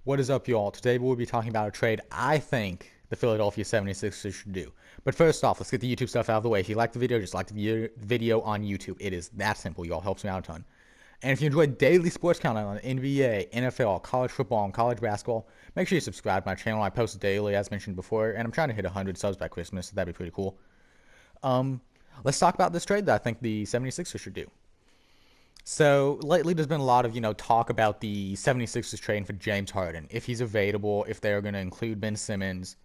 What is up, y'all? Today we'll be talking about a trade I think the Philadelphia 76ers should do. But first off, let's get the YouTube stuff out of the way. If you like the video, just like the video on YouTube. It is that simple, y'all. Helps me out a ton. And if you enjoy daily sports content on NBA, NFL, college football, and college basketball, make sure you subscribe to my channel. I post daily, as mentioned before, and I'm trying to hit 100 subs by Christmas, so that'd be pretty cool. Um, let's talk about this trade that I think the 76ers should do. So lately, there's been a lot of talk about the 76ers trading for James Harden, if he's available, if they're going to include Ben Simmons.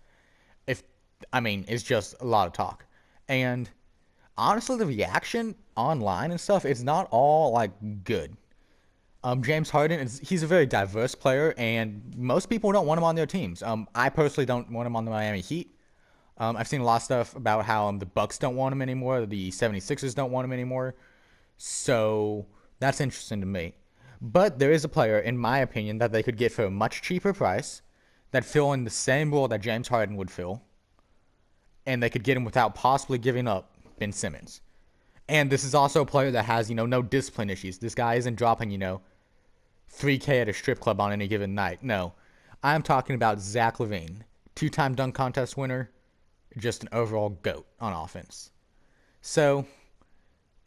If it's just a lot of talk, and honestly, the reaction online and stuff, it's not all like good. James Harden he's a very diverse player, and most people don't want him on their teams. I personally don't want him on the Miami Heat. I've seen a lot of stuff about how the Bucks don't want him anymore, the 76ers don't want him anymore. So that's interesting to me. But there is a player, in my opinion, that they could get for a much cheaper price that fill in the same role that James Harden would fill, and they could get him without possibly giving up Ben Simmons. And this is also a player that has, no discipline issues. This guy isn't dropping, 3K at a strip club on any given night. No. I'm talking about Zach LaVine, two-time dunk contest winner, just an overall GOAT on offense. So,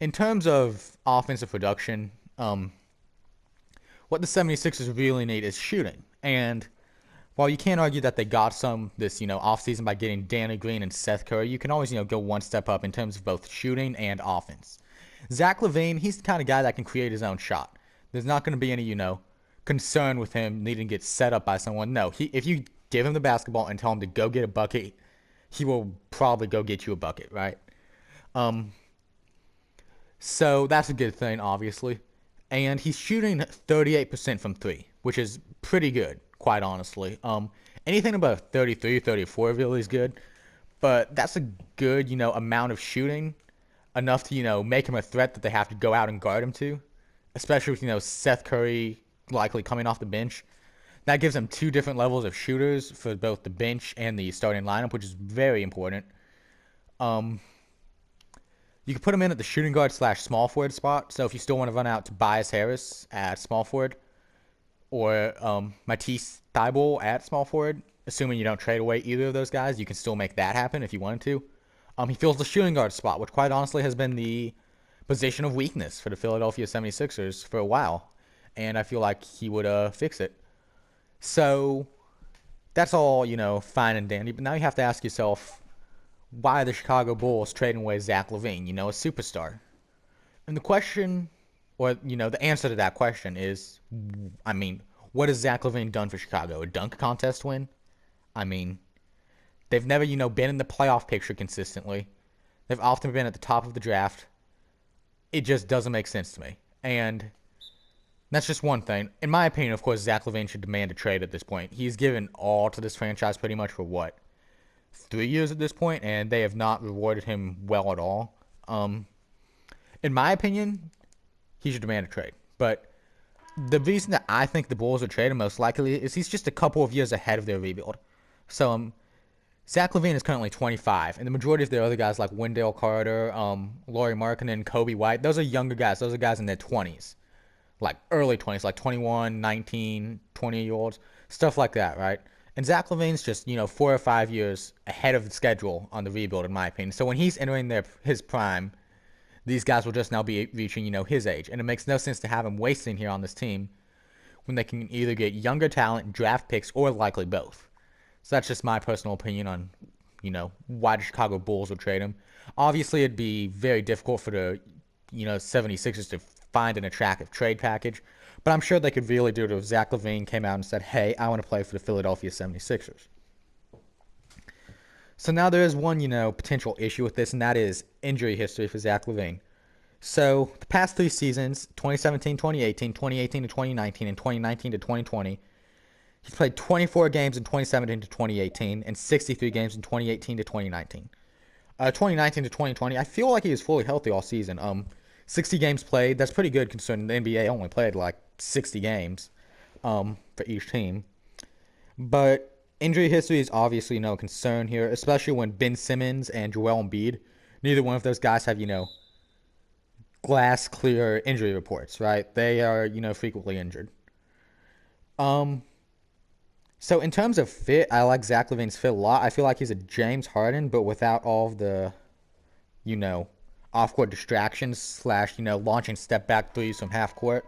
in terms of offensive production, what the 76ers really need is shooting. And while you can't argue that they got some this, offseason by getting Danny Green and Seth Curry, you can always, go one step up in terms of both shooting and offense. Zach LaVine, he's the kind of guy that can create his own shot. There's not going to be any, concern with him needing to get set up by someone. No, if you give him the basketball and tell him to go get a bucket, he will probably go get you a bucket, right? So that's a good thing, obviously. And he's shooting 38% from three, which is pretty good, quite honestly. Anything above 33, 34 really is good. But that's a good, amount of shooting, enough to, make him a threat that they have to go out and guard him to. Especially with, Seth Curry likely coming off the bench. That gives them two different levels of shooters for both the bench and the starting lineup, which is very important. You can put him in at the shooting guard / small forward spot. So if you still want to run out Tobias Harris at small forward, or Matisse Thybulle at small forward, assuming you don't trade away either of those guys, you can still make that happen if you wanted to. He fills the shooting guard spot, which quite honestly has been the position of weakness for the Philadelphia 76ers for a while. And I feel like he would fix it. So that's all, fine and dandy. But now you have to ask yourself, why are the Chicago Bulls trading away Zach LaVine, a superstar? And the question, or, the answer to that question is, what has Zach LaVine done for Chicago? A dunk contest win? They've never, been in the playoff picture consistently. They've often been at the top of the draft. It just doesn't make sense to me. And that's just one thing. In my opinion, of course, Zach LaVine should demand a trade at this point. He's given all to this franchise pretty much for what? 3 years at this point, and they have not rewarded him well at all. In my opinion, he should demand a trade. But the reason that I think the Bulls would trade him most likely is he's just a couple of years ahead of their rebuild. So Zach LaVine is currently 25, and the majority of their other guys like Wendell Carter, Lauri Markkanen, Kobe White, those are younger guys. Those are guys in their 20s, like early 20s, like 21, 19, 20-year-olds, stuff like that, right? And Zach LaVine's just, 4 or 5 years ahead of the schedule on the rebuild, in my opinion. So when he's entering his prime, these guys will just now be reaching, his age. And it makes no sense to have him wasting here on this team when they can either get younger talent, draft picks, or likely both. So that's just my personal opinion on, why the Chicago Bulls would trade him. Obviously, it'd be very difficult for the, 76ers to find an attractive trade package. But I'm sure they could really do it if Zach LaVine came out and said, hey, I want to play for the Philadelphia 76ers. So now there is one, potential issue with this, and that is injury history for Zach LaVine. So the past 3 seasons, 2017, 2018, 2018 to 2019, and 2019 to 2020, he's played 24 games in 2017 to 2018 and 63 games in 2018 to 2019. 2019 to 2020, I feel like he was fully healthy all season. 60 games played. That's pretty good considering the NBA only played like 60 games for each team. But injury history is obviously no concern here, especially when Ben Simmons and Joel Embiid, neither one of those guys have, glass clear injury reports, right? They are, frequently injured. So in terms of fit, I like Zach LaVine's fit a lot. I feel like he's a James Harden, but without all of the, you know, off-court distractions slash, launching step back threes from half court.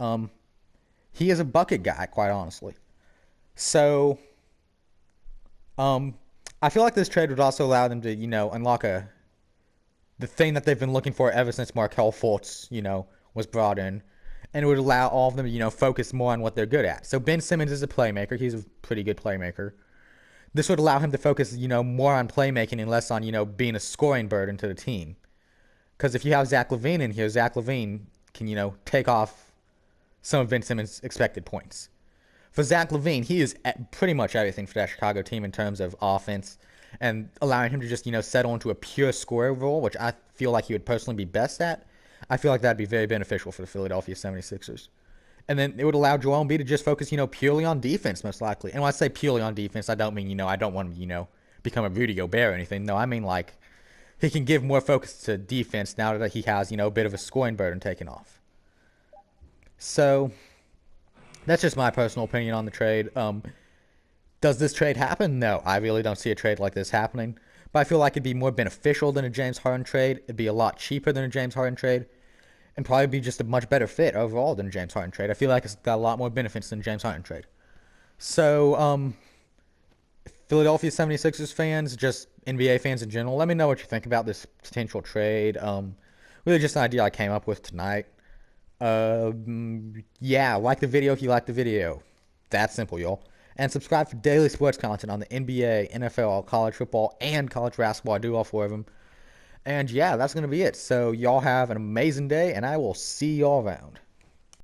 Um, he is a bucket guy, quite honestly. So, um, I feel like this trade would also allow them to, unlock the thing that they've been looking for ever since Markelle Fultz, was brought in, and it would allow all of them to, focus more on what they're good at. So Ben Simmons is a playmaker; he's a pretty good playmaker. This would allow him to focus, more on playmaking and less on, being a scoring burden to the team. Because if you have Zach LaVine in here, Zach LaVine can, take off some of Ben Simmons' expected points. For Zach LaVine, he is pretty much everything for that Chicago team in terms of offense, and allowing him to just, settle into a pure scorer role, which I feel like he would personally be best at. I feel like that'd be very beneficial for the Philadelphia 76ers. And then it would allow Joel Embiid to just focus, purely on defense, most likely. And when I say purely on defense, I don't mean, I don't want him, become a Rudy Gobert or anything. No, I mean, like, he can give more focus to defense now that he has, a bit of a scoring burden taken off. So, that's just my personal opinion on the trade. Does this trade happen? No, I really don't see a trade like this happening. But I feel like it'd be more beneficial than a James Harden trade. It'd be a lot cheaper than a James Harden trade. And probably be just a much better fit overall than a James Harden trade. I feel like it's got a lot more benefits than a James Harden trade. So, Philadelphia 76ers fans, just NBA fans in general, let me know what you think about this potential trade. Really just an idea I came up with tonight. Yeah, like the video if you like the video. That's simple, y'all. And subscribe for daily sports content on the NBA, NFL, college football, and college basketball. I do all four of them. And yeah, that's going to be it. So y'all have an amazing day, and I will see y'all around.